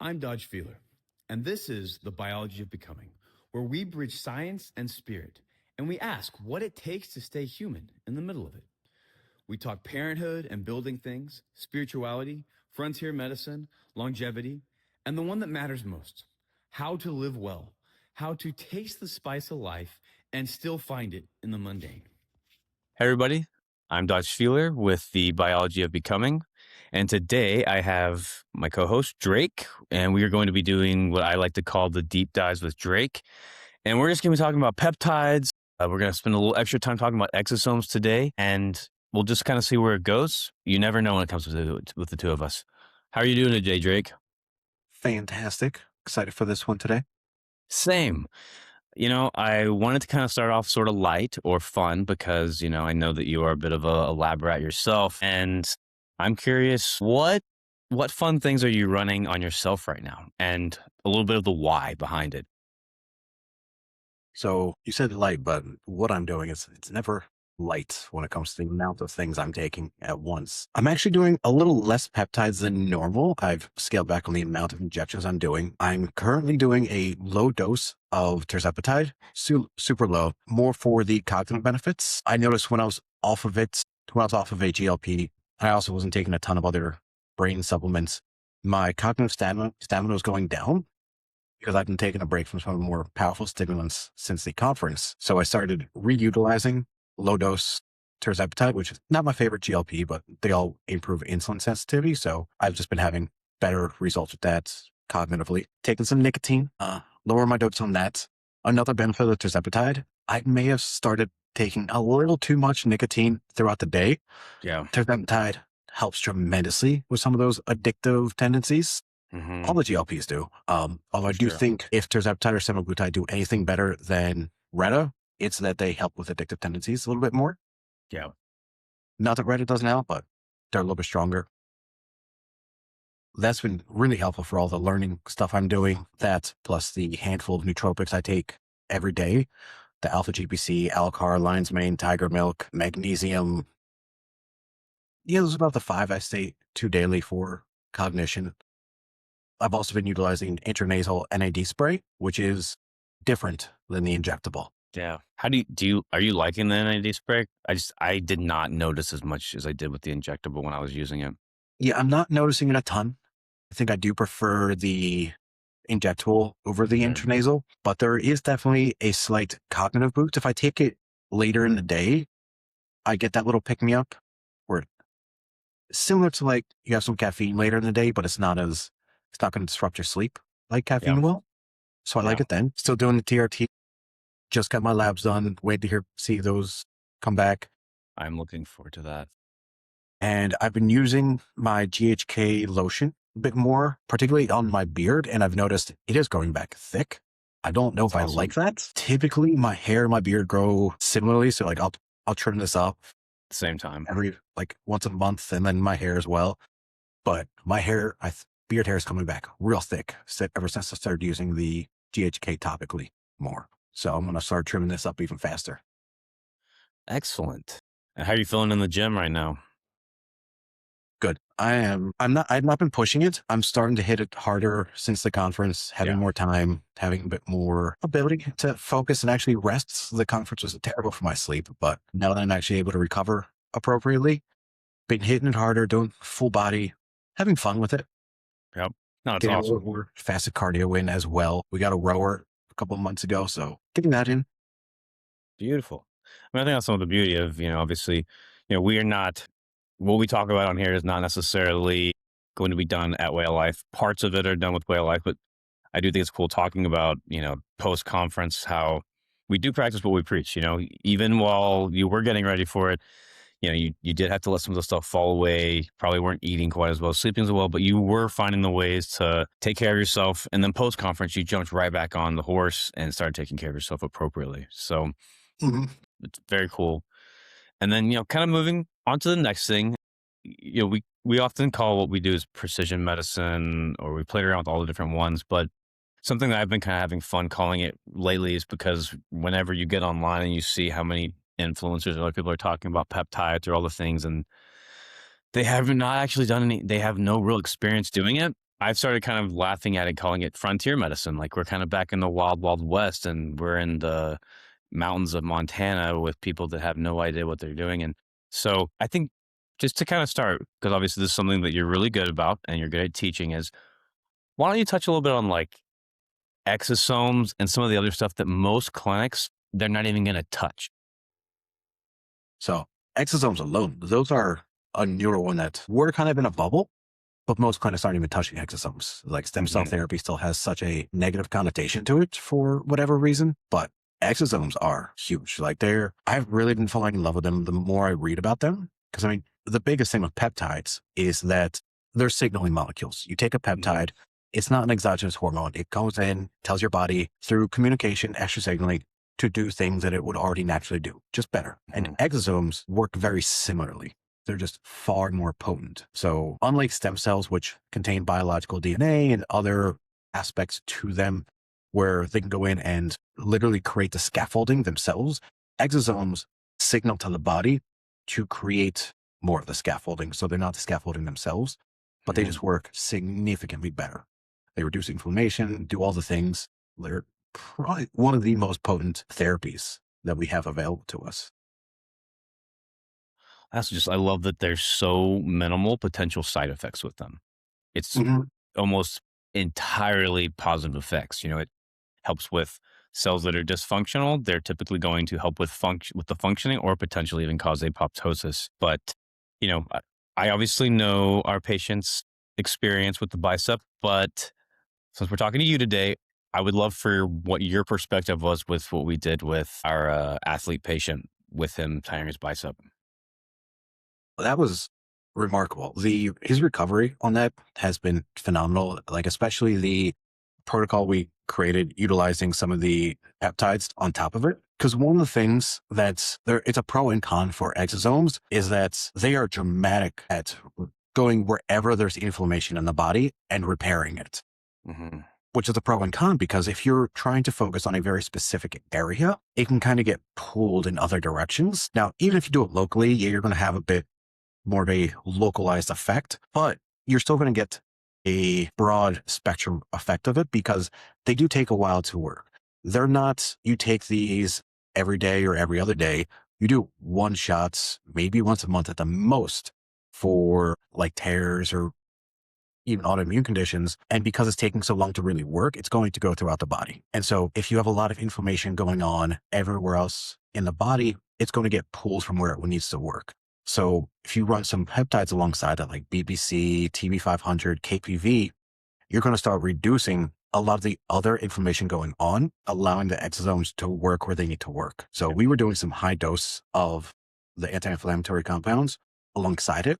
I'm Dodge Feeler, and this is The Biology of Becoming, where we bridge science and spirit, and we ask what it takes to stay human in the middle of it. We talk parenthood and building things, spirituality, frontier medicine, longevity, and the one that matters most, how to live well, how to taste the spice of life and still find it in the mundane. Hey everybody, I'm Dodge Feeler with The Biology of Becoming, and today I have my co-host Drake, and we are going to be doing what I like to call the deep dives with Drake, and we're just going to be talking about peptides. We're going to spend a little extra time talking about exosomes today, and we'll just kind of see where it goes. You never know when it comes with the two of us. How are you doing today, Drake? Fantastic. Excited for this one today. Same. I wanted to kind of start off sort of light or fun because, I know that you are a bit of a lab rat yourself. And I'm curious, what fun things are you running on yourself right now? And a little bit of the why behind it. So you said light, but what I'm doing is it's never light when it comes to the amount of things I'm taking at once. I'm actually doing a little less peptides than normal. I've scaled back on the amount of injections I'm doing. I'm currently doing a low dose of tirzepatide, super low, more for the cognitive benefits. I noticed when I was off of it, when I was off of a GLP, I also wasn't taking a ton of other brain supplements. My cognitive stamina was going down because I've been taking a break from some of the more powerful stimulants since the conference. So I started reutilizing low dose tirzepatide, which is not my favorite GLP, but they all improve insulin sensitivity. So I've just been having better results with that cognitively. Taking some nicotine, lower my dose on that. Another benefit of tirzepatide, I may have started taking a little too much nicotine throughout the day. Yeah. Tirzepatide helps tremendously with some of those addictive tendencies. Mm-hmm. All the GLPs do. Although I do think if tirzepatide or semaglutide do anything better than Retta, it's that they help with addictive tendencies a little bit more. Yeah. Not that Retta doesn't help, but they're a little bit stronger. That's been really helpful for all the learning stuff I'm doing. That plus the handful of nootropics I take every day, the alpha GPC, Alcar, lion's mane, tiger milk, magnesium. Yeah, those are about the 5 I stay 2 daily for cognition. I've also been utilizing intranasal NAD spray, which is different than the injectable. Yeah. How are you liking the NAD spray? I did not notice as much as I did with the injectable when I was using it. Yeah, I'm not noticing it a ton. I think I do prefer the injectable over the intranasal, but there is definitely a slight cognitive boost. If I take it later in the day, I get that little pick me up where similar to like you have some caffeine later in the day, but it's not going to disrupt your sleep like caffeine will. So I like it then. Still doing the TRT. Just got my labs done. Wait to see those come back. I'm looking forward to that. And I've been using my GHK lotion a bit more, particularly on my beard. And I've noticed it is growing back thick. I don't know if I like that. Typically my hair and my beard grow similarly. So like I'll trim this up At the same time. every like once a month, and then my hair as well. But my hair, beard hair is coming back real thick ever since I started using the GHK topically more. So I'm going to start trimming this up even faster. Excellent. And how are you feeling in the gym right now? Good. I've not been pushing it. I'm starting to hit it harder since the conference, having more time, having a bit more ability to focus and actually rest. The conference was terrible for my sleep, but now that I'm actually able to recover appropriately, been hitting it harder, doing full body, having fun with it. Yep. No, it's getting awesome. a little more facet cardio in as well. We got a rower a couple of months ago, so getting that in. Beautiful. I think that's some of the beauty of, obviously, we are not, what we talk about on here is not necessarily going to be done at Way of Life. Parts of it are done with Way of Life, but I do think it's cool talking about, post-conference, how we do practice what we preach, even while you were getting ready for it. You did have to let some of the stuff fall away. Probably weren't eating quite as well, sleeping as well, but you were finding the ways to take care of yourself. And then post-conference, you jumped right back on the horse and started taking care of yourself appropriately. So it's very cool. And then, kind of moving on to the next thing, we often call what we do is precision medicine, or we played around with all the different ones, but something that I've been kind of having fun calling it lately is because whenever you get online and you see how many influencers or other people are talking about peptides or all the things, and they have not actually done they have no real experience doing it. I've started kind of laughing at it, calling it frontier medicine. Like we're kind of back in the wild, wild west, and we're in the mountains of Montana with people that have no idea what they're doing. And so I think just to kind of start, because obviously this is something that you're really good about and you're good at teaching, is why don't you touch a little bit on like exosomes and some of the other stuff that most clinics, they're not even going to touch. So exosomes alone, those are a newer one that we're kind of in a bubble, but most clinics aren't even touching exosomes. Like stem cell therapy still has such a negative connotation to it for whatever reason, but exosomes are huge. Like I've really been falling in love with them the more I read about them. Because I mean, the biggest thing with peptides is that they're signaling molecules. You take a peptide, it's not an exogenous hormone. It goes in, tells your body through communication, extra signaling to do things that it would already naturally do, just better. And exosomes work very similarly. They're just far more potent. So unlike stem cells, which contain biological DNA and other aspects to them where they can go in and literally create the scaffolding themselves, exosomes signal to the body to create more of the scaffolding. So they're not the scaffolding themselves, but they just work significantly better. They reduce inflammation, do all the things. They're probably one of the most potent therapies that we have available to us. That's just, I love that there's so minimal potential side effects with them. It's almost entirely positive effects. You know, it helps with cells that are dysfunctional. They're typically going to help with the functioning or potentially even cause apoptosis. But, you know, I obviously know our patient's experience with the bicep, but since we're talking to you today, I would love for what your perspective was with what we did with our athlete patient with him tying his bicep. That was remarkable. His recovery on that has been phenomenal. Like especially the protocol we created utilizing some of the peptides on top of it. Because one of the things that's there, it's a pro and con for exosomes is that they are dramatic at going wherever there's inflammation in the body and repairing it. Which is a pro and con, because if you're trying to focus on a very specific area, it can kind of get pulled in other directions. Now, even if you do it locally, you're going to have a bit more of a localized effect, but you're still going to get a broad spectrum effect of it because they do take a while to work. They're not, you take these every day or every other day. You do one shots, maybe once a month at the most for like tears or even autoimmune conditions. And because it's taking so long to really work, it's going to go throughout the body. And so if you have a lot of inflammation going on everywhere else in the body, it's going to get pulled from where it needs to work. So if you run some peptides alongside that, like BBC, TB500, KPV, you're going to start reducing a lot of the other inflammation going on, allowing the exosomes to work where they need to work. So we were doing some high dose of the anti-inflammatory compounds alongside it.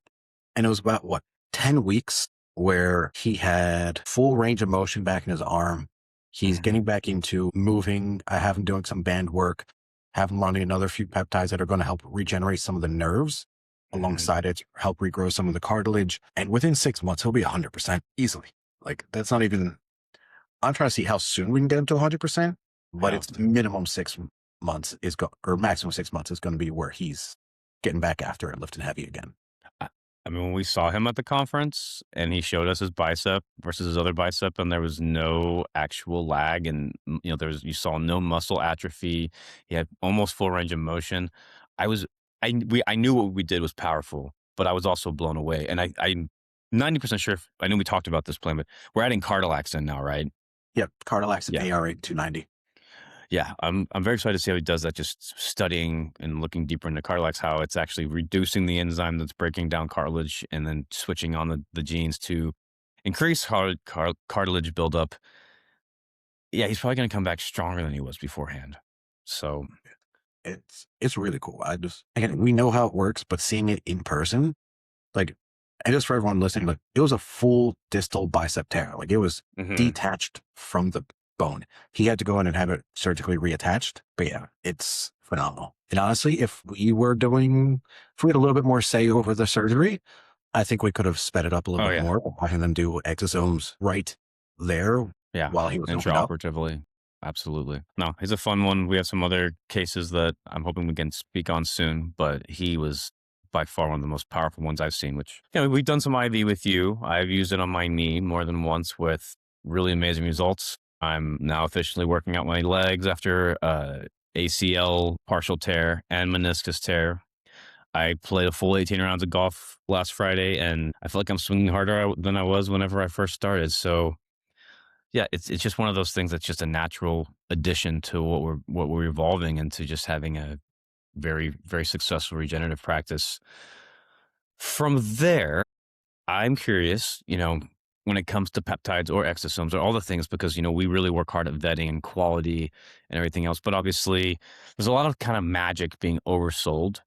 And it was about 10 weeks where he had full range of motion back in his arm. He's getting back into moving. I have him doing some band work, have him running another few peptides that are going to help regenerate some of the nerves alongside it, help regrow some of the cartilage. And within 6 months, he'll be 100% easily. Like that's not even, I'm trying to see how soon we can get him to 100%, but it's minimum 6 months or maximum 6 months is going to be where he's getting back after it, lifting heavy again. I mean, when we saw him at the conference and he showed us his bicep versus his other bicep, and there was no actual lag, and you know, you saw no muscle atrophy. He had almost full range of motion. I knew what we did was powerful, but I was also blown away. And I'm 90% sure. I know we talked about this plan, but we're adding Cardilax in now, right? Yep, Cardilax and AR8 290. Yeah, I'm very excited to see how he does that, just studying and looking deeper into Cardilax, how it's actually reducing the enzyme that's breaking down cartilage and then switching on the genes to increase cartilage buildup. Yeah, he's probably going to come back stronger than he was beforehand. So it's really cool. Again, we know how it works, but seeing it in person, like, and just for everyone listening, like it was a full distal bicep tear. Like it was detached from the bone. He had to go in and have it surgically reattached. But yeah, it's phenomenal. And honestly, if we had a little bit more say over the surgery, I think we could have sped it up a little bit more by having them do exosomes right there while he was intraoperatively. Absolutely. No, he's a fun one. We have some other cases that I'm hoping we can speak on soon, but he was by far one of the most powerful ones I've seen, which, we've done some IV with you. I've used it on my knee more than once with really amazing results. I'm now officially working out my legs after ACL partial tear and meniscus tear. I played a full 18 rounds of golf last Friday, and I feel like I'm swinging harder than I was whenever I first started. So yeah, it's just one of those things that's just a natural addition to what we're evolving into, just having a very, very successful regenerative practice. From there, I'm curious, when it comes to peptides or exosomes or all the things, because, we really work hard at vetting and quality and everything else. But obviously, there's a lot of kind of magic being oversold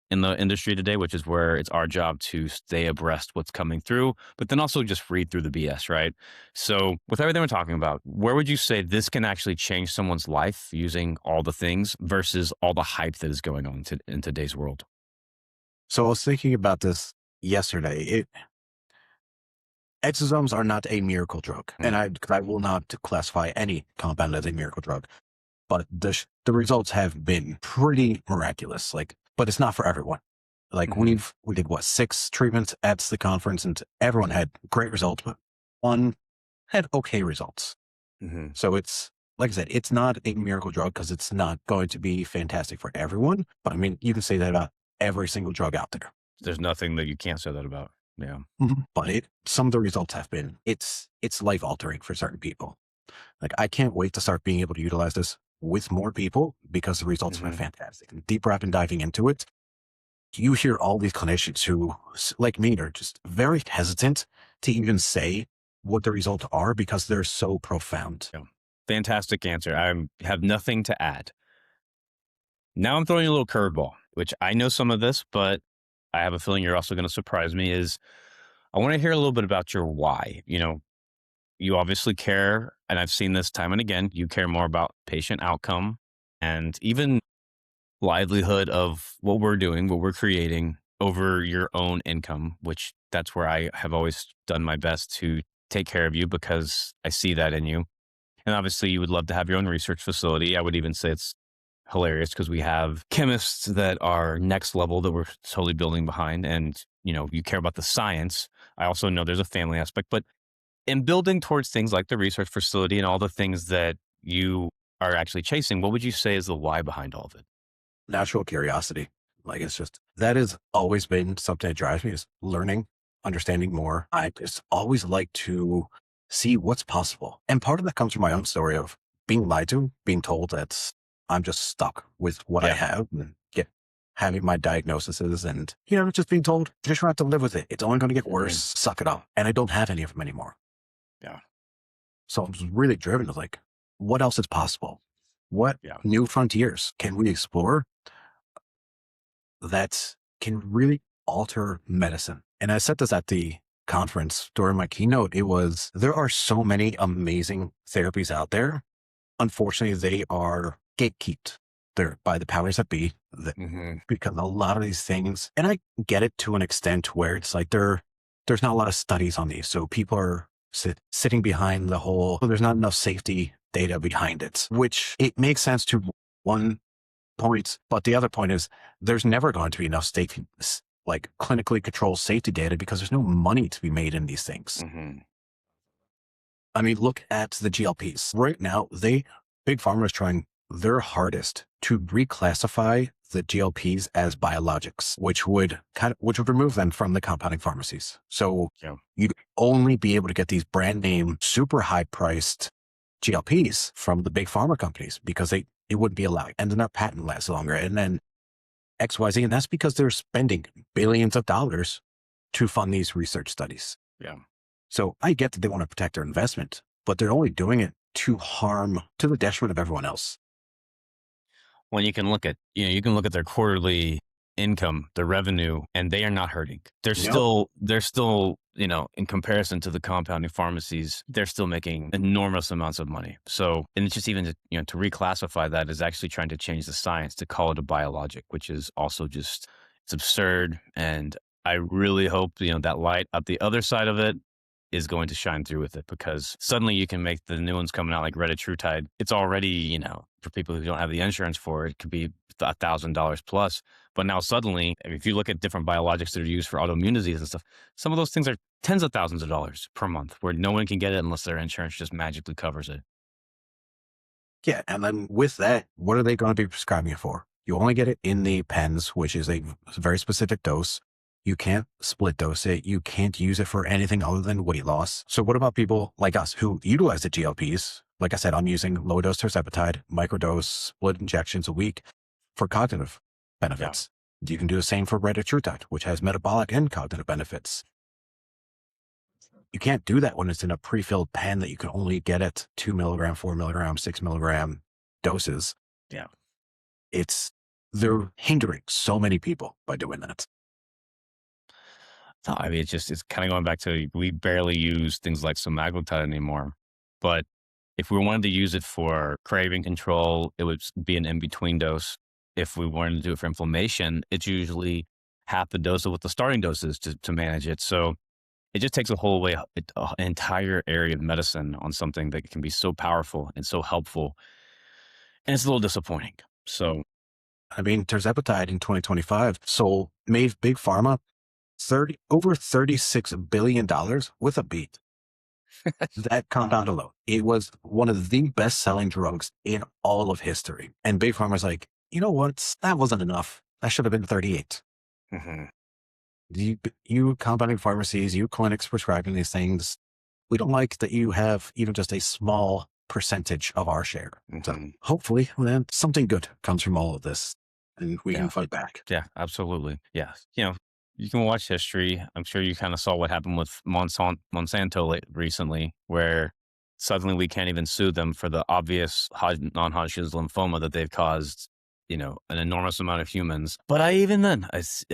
in the industry today, which is where it's our job to stay abreast what's coming through, but then also just read through the BS, right? So with everything we're talking about, where would you say this can actually change someone's life using all the things versus all the hype that is going on in today's world? So I was thinking about this yesterday. Exosomes are not a miracle drug, and I will not classify any compound as a miracle drug. But the results have been pretty miraculous. But it's not for everyone. We did 6 treatments at the conference, and everyone had great results, but one had okay results. So it's, like I said, it's not a miracle drug because it's not going to be fantastic for everyone. But I mean, you can say that about every single drug out there. There's nothing that you can't say that about. Yeah. But some of the results have been, it's life altering for certain people. I can't wait to start being able to utilize this with more people because the results have been fantastic. And deep dive and diving into it, you hear all these clinicians who, like me, are just very hesitant to even say what the results are because they're so profound. Yeah. Fantastic answer. I have nothing to add. Now I'm throwing you a little curveball, which I know some of this, but I have a feeling you're also going to surprise me. I want to hear a little bit about your why. You obviously care, and I've seen this time and again, you care more about patient outcome and even livelihood of what we're doing, what we're creating over your own income, which that's where I have always done my best to take care of you because I see that in you. And obviously you would love to have your own research facility. I would even say it's hilarious because we have chemists that are next level that we're totally building behind. And, you care about the science. I also know there's a family aspect, but in building towards things like the research facility and all the things that you are actually chasing, what would you say is the why behind all of it? Natural curiosity. That has always been something that drives me, is learning, understanding more. I just always like to see what's possible. And part of that comes from my own story of being lied to, being told that I'm just stuck with what I have and having my diagnoses and, just being told, you just have to live with it. It's only going to get worse. Suck it up. And I don't have any of them anymore. Yeah. So I'm really driven to what else is possible? What new frontiers can we explore that can really alter medicine? And I said this at the conference during my keynote. There are so many amazing therapies out there. Unfortunately, they are gatekept. They're by the powers that be, because a lot of these things, and I get it to an extent where it's there's not a lot of studies on these. So people are sitting behind the whole, there's not enough safety data behind it, which it makes sense to one point. But the other point is there's never going to be enough safety, clinically controlled safety data because there's no money to be made in these things. I mean, look at the GLPs. Right now, Big Pharma is trying their hardest to reclassify the GLPs as biologics, which would remove them from the compounding pharmacies. So you'd only be able to get these brand name, super high priced GLPs from the big pharma companies because it wouldn't be allowed. And then their patent lasts longer. And then XYZ. And that's because they're spending billions of dollars to fund these research studies. Yeah. So I get that they want to protect their investment, but they're only doing it to the detriment of everyone else. When you can look at, their quarterly income, their revenue, and they are not hurting. They're still, in comparison to the compounding pharmacies, they're still making enormous amounts of money. So, and it's just even to reclassify that is actually trying to change the science to call it a biologic, which is also it's absurd. And I really hope, that light at the other side of it is going to shine through with it, because suddenly you can make the new ones coming out like retatrutide. It's already, for people who don't have the insurance for it, it could be $1,000 plus, But now suddenly, I mean, if you look at different biologics that are used for autoimmune disease and stuff, some of those things are tens of thousands of dollars per month where no one can get it unless their insurance just magically covers it. Yeah. And then with that, what are they going to be prescribing it for? You only get it in the pens, which is a very specific dose. You can't split dose it. You can't use it for anything other than weight loss. So what about people like us who utilize the GLPs? Like I said, I'm using low dose tirzepatide, microdose, split injections a week for cognitive benefits. You can do the same for retatrutide, which has metabolic and cognitive benefits. You can't do that when it's in a pre-filled pen that you can only get at 2 milligram, 4 milligram, 6 milligram doses. Yeah. They're hindering so many people by doing that. No, I mean, it's kind of going back to, we barely use things like semaglutide anymore. But if we wanted to use it for craving control, it would be an in-between dose. If we wanted to do it for inflammation, it's usually half the dose of what the starting dose is to manage it. So it just takes a whole way, an entire area of medicine on something that can be so powerful and so helpful. And it's a little disappointing. So, I mean, tirzepatide in 2025 made big pharma over $36 billion with a beat. That compound alone, it was one of the best-selling drugs in all of history. And big pharma's like, you know what? That wasn't enough. That should have been 38. You compounding pharmacies, you clinics prescribing these things, we don't like that you have even just a small percentage of our share. So hopefully then something good comes from all of this and we can fight back. Yeah, absolutely. Yeah. You can watch history. I'm sure you kind of saw what happened with Monsanto recently, where suddenly we can't even sue them for the obvious non-Hodgkin's lymphoma that they've caused, an enormous amount of humans. But I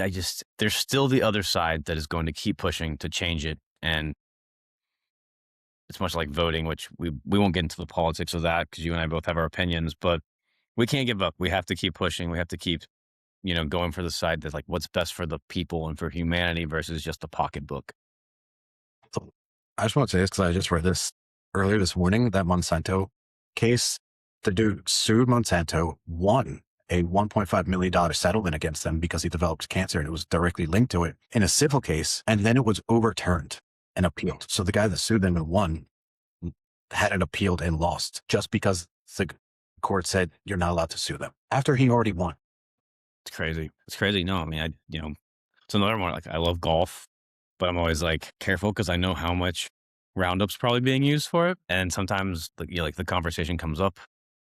just, there's still the other side that is going to keep pushing to change it. And it's much like voting, which we won't get into the politics of that because you and I both have our opinions, but we can't give up. We have to keep pushing. We have to keep going for the side that's like what's best for the people and for humanity versus just the pocketbook. So I just want to say this because I just read this earlier this morning, that Monsanto case. The dude sued Monsanto, won a $1.5 million settlement against them because he developed cancer and it was directly linked to it in a civil case. And then it was overturned and appealed. So the guy that sued them and won had it appealed and lost just because the court said you're not allowed to sue them after he already won. It's crazy. It's crazy. No, I mean, it's another one. Like, I love golf, but I'm always like careful because I know how much Roundup's probably being used for it. And sometimes the conversation comes up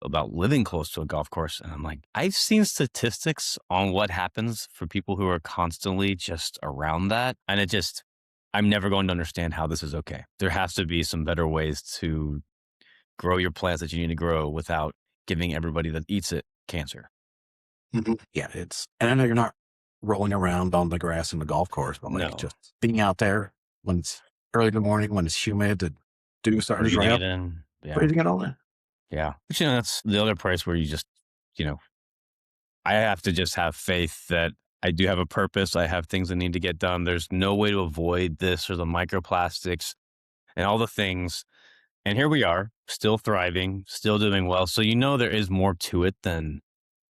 about living close to a golf course. And I'm like, I've seen statistics on what happens for people who are constantly just around that. And I'm never going to understand how this is okay. There has to be some better ways to grow your plants that you need to grow without giving everybody that eats it cancer. Yeah, and I know you're not rolling around on the grass in the golf course, but just being out there when it's early in the morning, when it's humid, the dew starting to dry up, breathing it all in. Yeah. But that's the other place where you just, I have to just have faith that I do have a purpose. I have things that need to get done. There's no way to avoid this or the microplastics and all the things. And here we are, still thriving, still doing well. So there is more to it than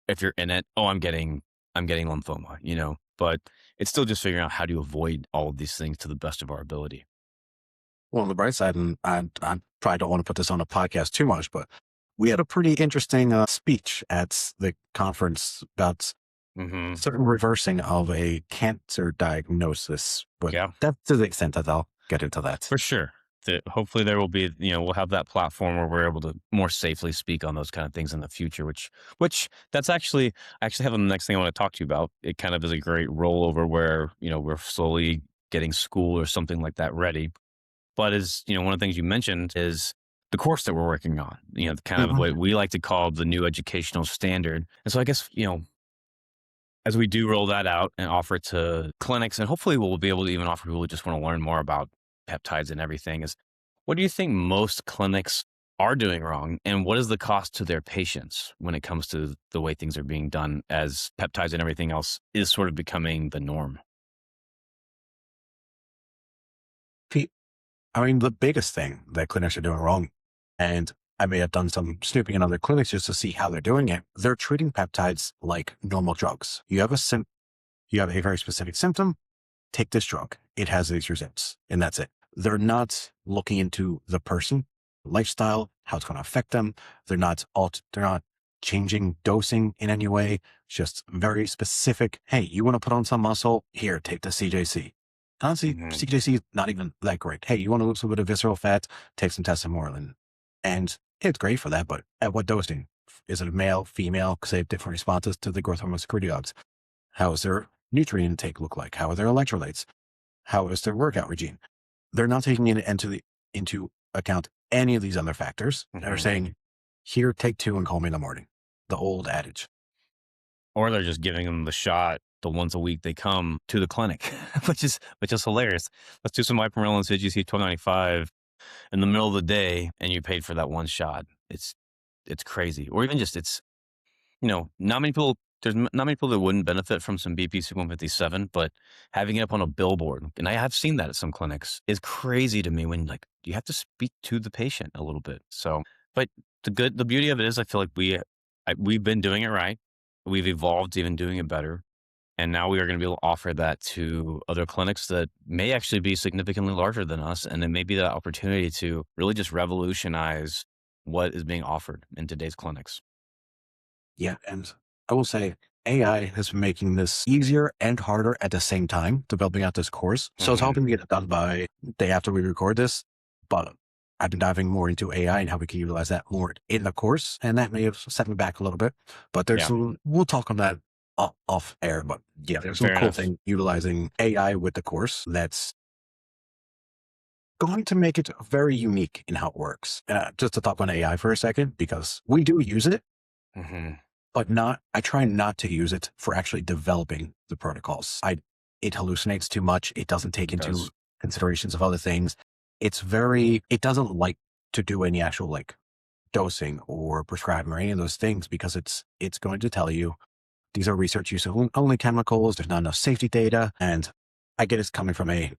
if you're in it. Oh, I'm getting lymphoma, but it's still just figuring out how to avoid all of these things to the best of our ability. Well, on the bright side, and I probably don't want to put this on a podcast too much, but we had a pretty interesting speech at the conference about certain reversing of a cancer diagnosis. But that's to the extent that I'll get into that. For sure. Hopefully there will be, we'll have that platform where we're able to more safely speak on those kind of things in the future, which that's actually, I actually have the next thing I want to talk to you about. It kind of is a great rollover where, we're slowly getting school or something like that ready. But as, one of the things you mentioned is the course that we're working on, kind of what we like to call the new educational standard. And so I guess, as we do roll that out and offer it to clinics, and hopefully we'll be able to even offer people who just want to learn more about peptides and everything, is what do you think most clinics are doing wrong? And what is the cost to their patients when it comes to the way things are being done as peptides and everything else is sort of becoming the norm? I mean, the biggest thing that clinics are doing wrong, and I may have done some snooping in other clinics just to see how they're doing it. They're treating peptides like normal drugs. You have a very specific symptom, take this drug. It has these results, and that's it. They're not looking into the person, lifestyle, how it's going to affect them. They're not changing dosing in any way. It's just very specific. Hey, you want to put on some muscle? Here, take the CJC. Honestly, CJC is not even that great. Hey, you want to lose a bit of visceral fat? Take some testosterone. And it's great for that, but at what dosing? Is it a male, female? Because they have different responses to the growth hormone secretagogues. How is their nutrient intake look like? How are their electrolytes? How is their workout regime? They're not taking into account any of these other factors. They're saying, here, take 2 and call me in the morning. The old adage. Or they're just giving them the shot the once a week they come to the clinic, which is hilarious. Let's do some ipamorelin CGC 1295 in the middle of the day, and you paid for that one shot. It's crazy. Or even just not many people. There's not many people that wouldn't benefit from some BPC 157, but having it up on a billboard, and I have seen that at some clinics, is crazy to me. When you have to speak to the patient a little bit. So, but the beauty of it is, I feel like we've been doing it right. We've evolved to even doing it better. And now we are going to be able to offer that to other clinics that may actually be significantly larger than us. And it may be that opportunity to really just revolutionize what is being offered in today's clinics. Yeah. And I will say AI has been making this easier and harder at the same time, developing out this course. So it's hoping to get it done by day after we record this. But I've been diving more into AI and how we can utilize that more in the course. And that may have set me back a little bit. But there's we'll talk on that off air. But yeah, there's some cool thing utilizing AI with the course that's going to make it very unique in how it works. Just to talk on AI for a second, because we do use it, but I try not to use it for actually developing the protocols. It hallucinates too much. It doesn't take into considerations of other things. It doesn't like to do any actual dosing or prescribing or any of those things, because it's going to tell you these are research use only chemicals. There's not enough safety data. And I get it's coming from a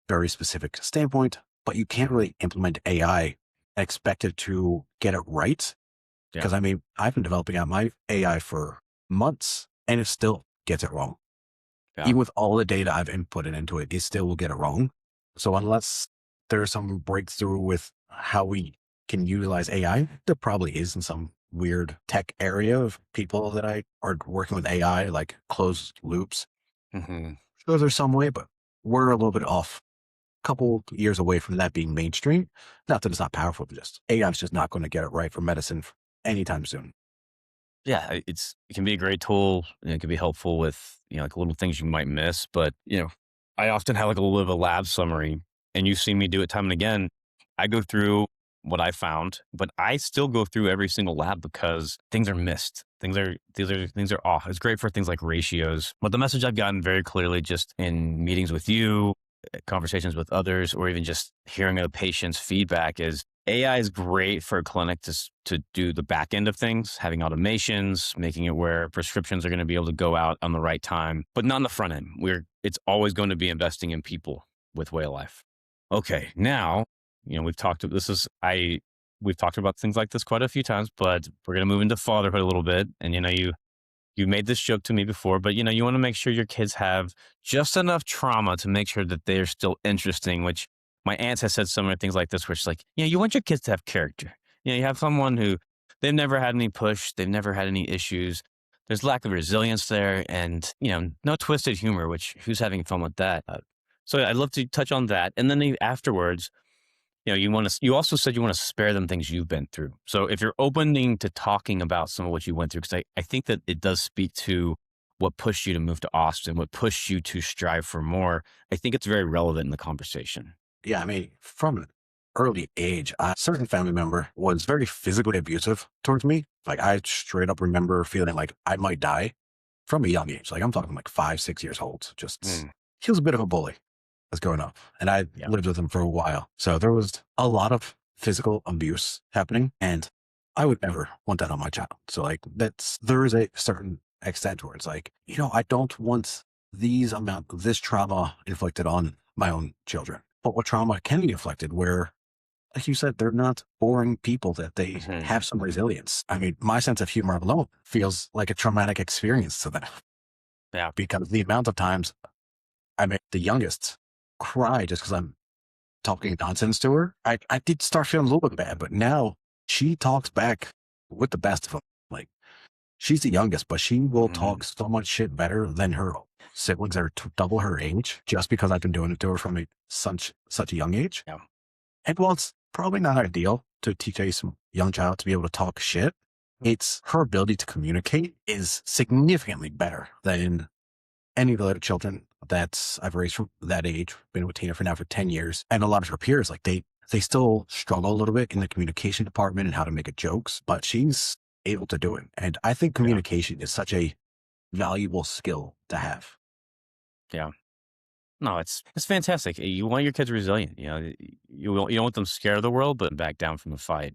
very specific standpoint, but you can't really implement AI and expect it to get it right. Because I've been developing out my AI for months and it still gets it wrong. Even with all the data I've inputted into it, it still will get it wrong. So unless there's some breakthrough with how we can utilize AI, there probably is in some weird tech area of people that are working with AI, like closed loops. So there's some way, but we're a little bit off, a couple years away from that being mainstream. Not that it's not powerful, but just AI is just not going to get it right for medicine anytime soon. Yeah, it can be a great tool. It can be helpful with little things you might miss. But I often have a little bit of a lab summary, and you see me do it time and again. I go through what I found, but I still go through every single lab because things are missed. Things are off. It's great for things like ratios. But the message I've gotten very clearly just in meetings with you, conversations with others, or even just hearing a patient's feedback is AI is great for a clinic to do the back end of things, having automations, making it where prescriptions are going to be able to go out on the right time, but not on the front end. It's always going to be investing in people with Way of Life. Okay, now we've talked about things like this quite a few times, but we're going to move into fatherhood a little bit. And you made this joke to me before, but you want to make sure your kids have just enough trauma to make sure that they're still interesting, which my aunts has said similar things like this, where it's you want your kids to have character. You have someone who they've never had any push. They've never had any issues. There's lack of resilience there, and no twisted humor, which who's having fun with that? So I'd love to touch on that. And then afterwards, you also said you want to spare them things you've been through. So if you're opening to talking about some of what you went through, because I think that it does speak to what pushed you to move to Austin, what pushed you to strive for more, I think it's very relevant in the conversation. Yeah, from an early age, a certain family member was very physically abusive towards me. I straight up remember feeling like I might die from a young age. I'm talking 5, 6 years old. He was a bit of a bully as growing up, and I lived with him for a while. So there was a lot of physical abuse happening, and I would never want that on my child. So there is a certain extent where it's I don't want this trauma inflicted on my own children. But what trauma can be inflicted where like you said, they're not boring people, that they Mhm. have some resilience. I mean, my sense of humor alone feels like a traumatic experience to them Yeah. because the amount of times I made the youngest cry just because I'm talking nonsense to her, I did start feeling a little bit bad, but now she talks back with the best of them. Like, she's the youngest, but she will Mhm. talk so much shit better than her siblings that are double her age, just because I've been doing it to her from such a young age. Yeah. And while it's probably not ideal to teach a young child to be able to talk shit, it's her ability to communicate is significantly better than any of the other children that I've raised from that age. Been with Tina for now for 10 years. And a lot of her peers, like they still struggle a little bit in the communication department and how to make it jokes, but she's able to do it. And I think Yeah. communication is such a valuable skill to have. Yeah. No, it's fantastic. You want your kids resilient. You don't want them scared of the world, but back down from the fight.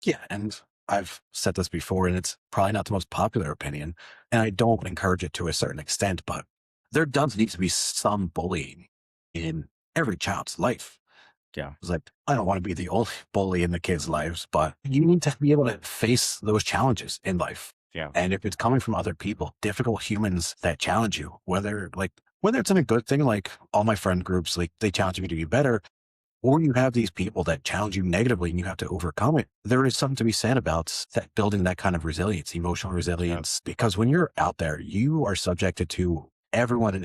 Yeah. And I've said this before, and it's probably not the most popular opinion, and I don't encourage it to a certain extent, but there does need to be some bullying in every child's life. Yeah. It's like, I don't want to be the only bully in the kids' lives, but you need to be able to face those challenges in life. Yeah. And if it's coming from other people, difficult humans that challenge you, whether it's in a good thing, like all my friend groups, like they challenge me to be better, or you have these people that challenge you negatively and you have to overcome it. There is something to be said about that, building that kind of resilience, emotional Yeah. resilience, because when you're out there, you are subjected to everyone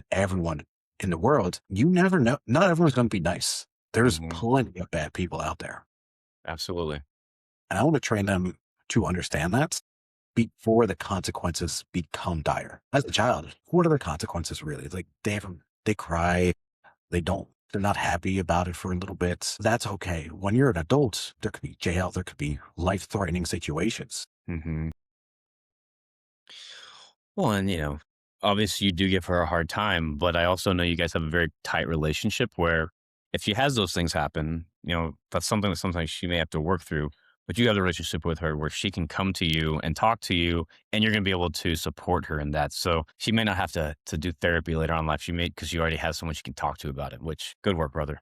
in the world. You never know. Not everyone's going to be nice. There's Mhm. plenty of bad people out there. Absolutely. And I want to train them to understand that before the consequences become dire. As a child, what are the consequences really? It's like they cry, they're not happy about it for a little bit. That's okay. When you're an adult, there could be jail, there could be life-threatening situations. Mhm. Well, and, obviously you do give her a hard time, but I also know you guys have a very tight relationship where if she has those things happen, that's something that sometimes she may have to work through. But you have a relationship with her where she can come to you and talk to you, and you're going to be able to support her in that. So she may not have to do therapy later on in life. She may, because you already have someone she can talk to about it, which good work, brother.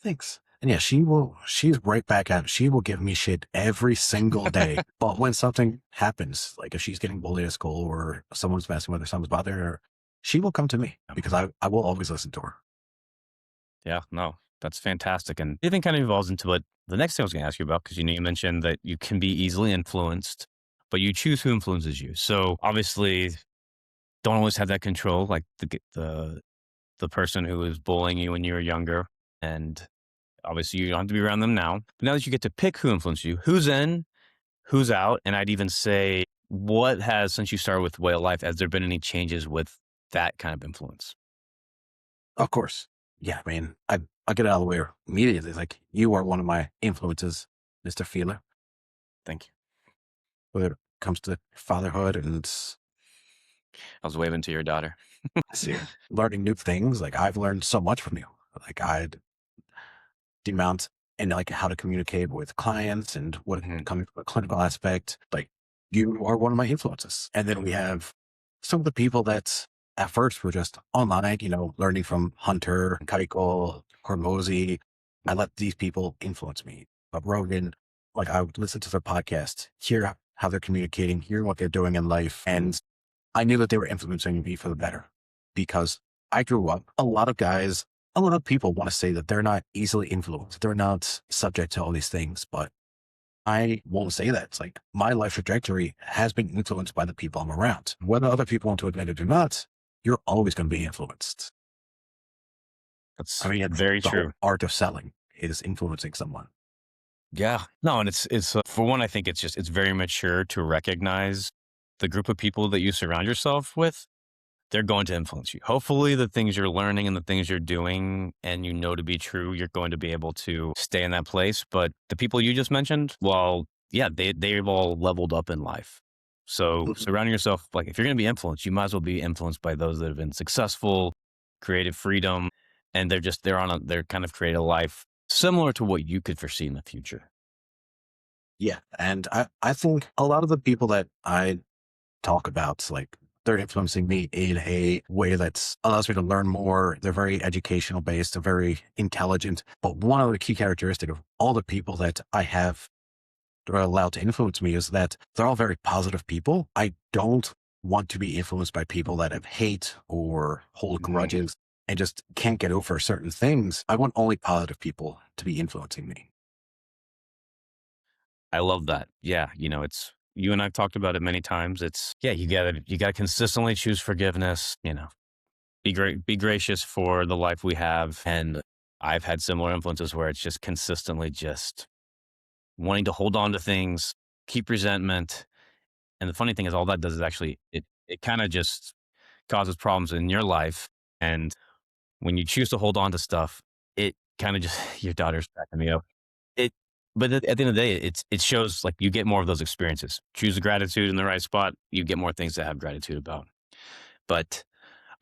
Thanks. And yeah, she's right back at it. She will give me shit every single day. But when something happens, like if she's getting bullied at school or someone's messing with her, someone's bothering her, she will come to me because I will always listen to her. Yeah, no, that's fantastic. And it even kind of evolves into what the next thing I was going to ask you about, because you mentioned that you can be easily influenced, but you choose who influences you. So obviously, don't always have that control, like the person who was bullying you when you were younger, and obviously you don't have to be around them now. But now that you get to pick who influenced you, who's in, who's out, and I'd even say, what has since you started with Way of Life, has there been any changes with that kind of influence? Of course. Yeah, I mean, I get out of the way immediately. Like, you are one of my influences, Mr. Feeler, Thank you. whether it comes to fatherhood and I was waving to your daughter. see, learning new things. Like, I've learned so much from you. Like, the amount and like how to communicate with clients and what Mhm. coming from a clinical aspect. Like, you are one of my influences. And then we have some of the people that at first were just online, learning from Hunter, Keiko, Hormozy. I let these people influence me. But Rogan, like, I would listen to their podcast, hear how they're communicating, hear what they're doing in life. And I knew that they were influencing me for the better because I grew up, a lot of people want to say that they're not easily influenced. They're not subject to all these things, but I won't say that. It's like my life trajectory has been influenced by the people I'm around. Whether other people want to admit it or not, you're always going to be influenced. I That's mean, it's very the whole true. art of selling is influencing someone. Yeah. No, and it's for one, I think it's very mature to recognize the group of people that you surround yourself with. They're going to influence you. Hopefully, the things you're learning and the things you're doing and to be true, you're going to be able to stay in that place. But the people you just mentioned, well, yeah, they've all leveled up in life. So Mhm. surrounding yourself, like if you're going to be influenced, you might as well be influenced by those that have been successful, creative freedom, and they're kind of create a life similar to what you could foresee in the future. Yeah. And I think a lot of the people that I talk about, like They're influencing me in a way that allows me to learn more. They're very educational based. They're very intelligent. But one of the key characteristics of all the people that I have that are allowed to influence me is that they're all very positive people. I don't want to be influenced by people that have hate or hold grudges and just can't get over certain things. I want only positive people to be influencing me. I love that. Yeah, it's you and I've talked about it many times. It's yeah, you gotta consistently choose forgiveness. Be great, be gracious for the life we have. And I've had similar influences where it's just consistently just wanting to hold on to things, keep resentment. And the funny thing is, all that does is actually it kind of just causes problems in your life. And when you choose to hold on to stuff, it kind of just your daughter's cracking me up. It, but at the end of the day, it shows like you get more of those experiences. Choose the gratitude in the right spot, you get more things to have gratitude about. But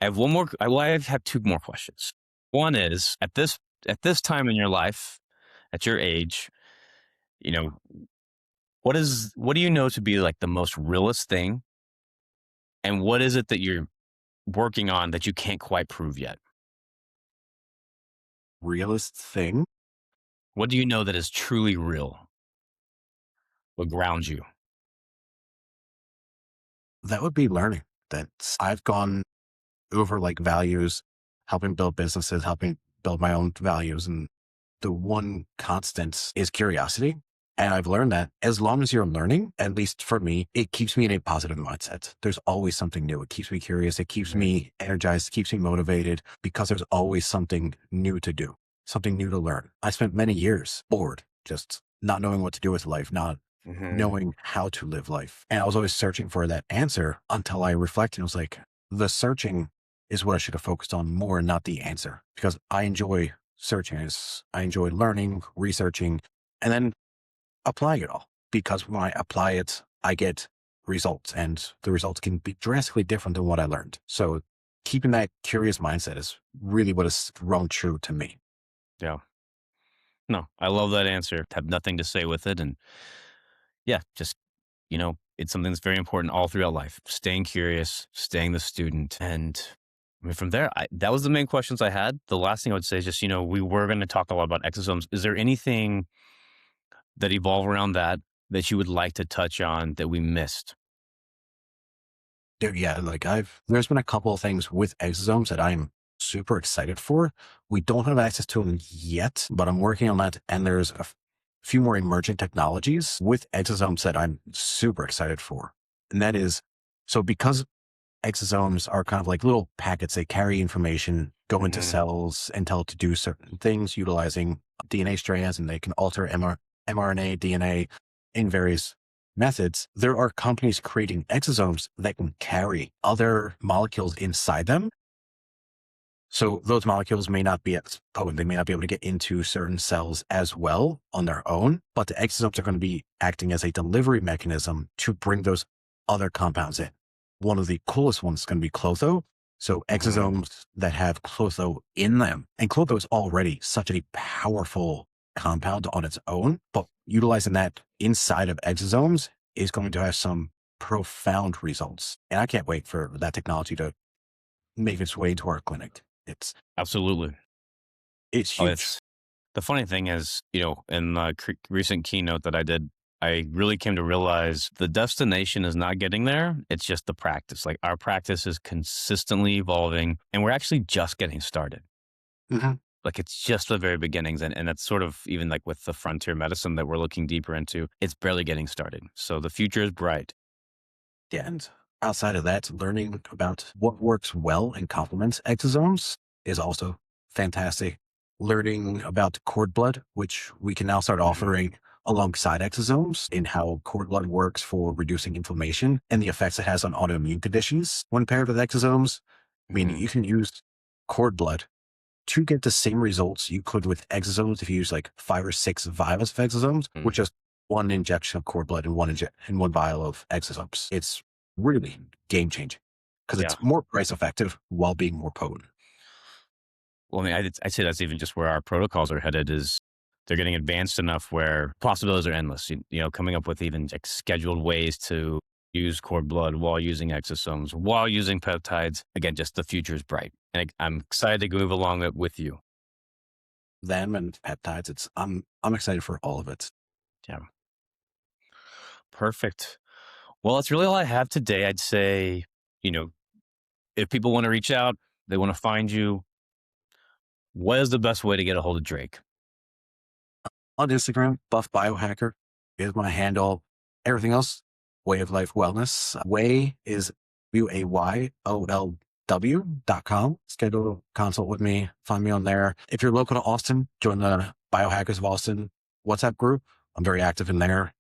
I have one more. I have two more questions. One is at this time in your life, at your age, you know, what do you know to be like the most realist thing, and what is it that you're working on that you can't quite prove yet? Realist thing, What do you know that is truly real? What grounds you? that would be learning. That I've gone over like values, helping build businesses, helping build my own values. And the one constant is curiosity. And I've learned that as long as you're learning, at least for me, it keeps me in a positive mindset. There's always something new. It keeps me curious. It keeps me energized, keeps me motivated because there's always something new to do, something new to learn. I spent many years bored, just not knowing what to do with life, not knowing how to live life. And I was always searching for that answer until I reflected and was like, the searching is what I should have focused on more, not the answer, because I enjoy searching. I enjoy learning, researching, and then applying it all. Because when I apply it, I get results, and the results can be drastically different than what I learned. So keeping that curious mindset is really what has rung true to me. Yeah. No, I love that answer. Have nothing to say with it. And yeah, just, it's something that's very important all throughout life. Staying curious, staying the student. And I mean, from there, that was the main questions I had. The last thing I would say is just, we were going to talk a lot about exosomes. Is there anything that evolve around that you would like to touch on that we missed? Dude, yeah, like there's been a couple of things with exosomes that I'm super excited for. We don't have access to them yet, but I'm working on that. And there's a few more emerging technologies with exosomes that I'm super excited for. And that is, so because exosomes are kind of like little packets, they carry information, go into cells and tell it to do certain things utilizing DNA strands, and they can alter mRNA, DNA in various methods. There are companies creating exosomes that can carry other molecules inside them. So those molecules may not be as potent. They may not be able to get into certain cells as well on their own, but the exosomes are going to be acting as a delivery mechanism to bring those other compounds in. One of the coolest ones is going to be clotho. So exosomes that have clotho in them. And clotho is already such a powerful compound on its own, but utilizing that inside of exosomes is going to have some profound results. And I can't wait for that technology to make its way into our clinic. It's Absolutely. huge. It's the funny thing is, in the recent keynote that I did, I really came to realize the destination is not getting there. It's just the practice. Like our practice is consistently evolving, and we're actually just getting started. Like it's just the very beginnings. And that's sort of even like with the frontier medicine that we're looking deeper into, it's barely getting started. So the future is bright. Yeah, and outside of that, learning about what works well and complements exosomes is also fantastic. Learning about cord blood, which we can now start offering alongside exosomes, in how cord blood works for reducing inflammation and the effects it has on autoimmune conditions when paired with exosomes. I mean, you can use cord blood to get the same results you could with exosomes if you use like 5 or 6 vials of exosomes, with just one injection of cord blood and one vial of exosomes. It's really game changing because it's more price effective while being more potent. Well, I mean, I'd say that's even just where our protocols are headed. Is they're getting advanced enough where possibilities are endless. Coming up with even like scheduled ways to use cord blood, while using exosomes, while using peptides. Again, just the future is bright. And I'm excited to move along it with you. Them and peptides. I'm excited for all of it. Yeah. Perfect. Well, that's really all I have today. I'd say, if people want to reach out, they want to find you, what is the best way to get a hold of Drayke? On Instagram, Buff Biohacker is my handle. Everything else, Way of Life Wellness. Way is WAYOLW.com. Schedule a consult with me. Find me on there. If you're local to Austin, join the Biohackers of Austin WhatsApp group. I'm very active in there.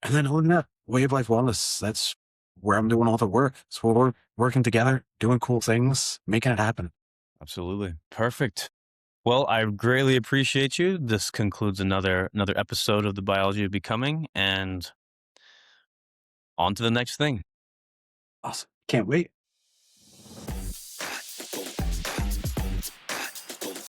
And then other than that, Way of Life Wellness. That's where I'm doing all the work. So we're working together, doing cool things, making it happen. Absolutely. Perfect. Well, I greatly appreciate you. This concludes another episode of the Biology of Becoming, and on to the next thing. Awesome. Can't wait.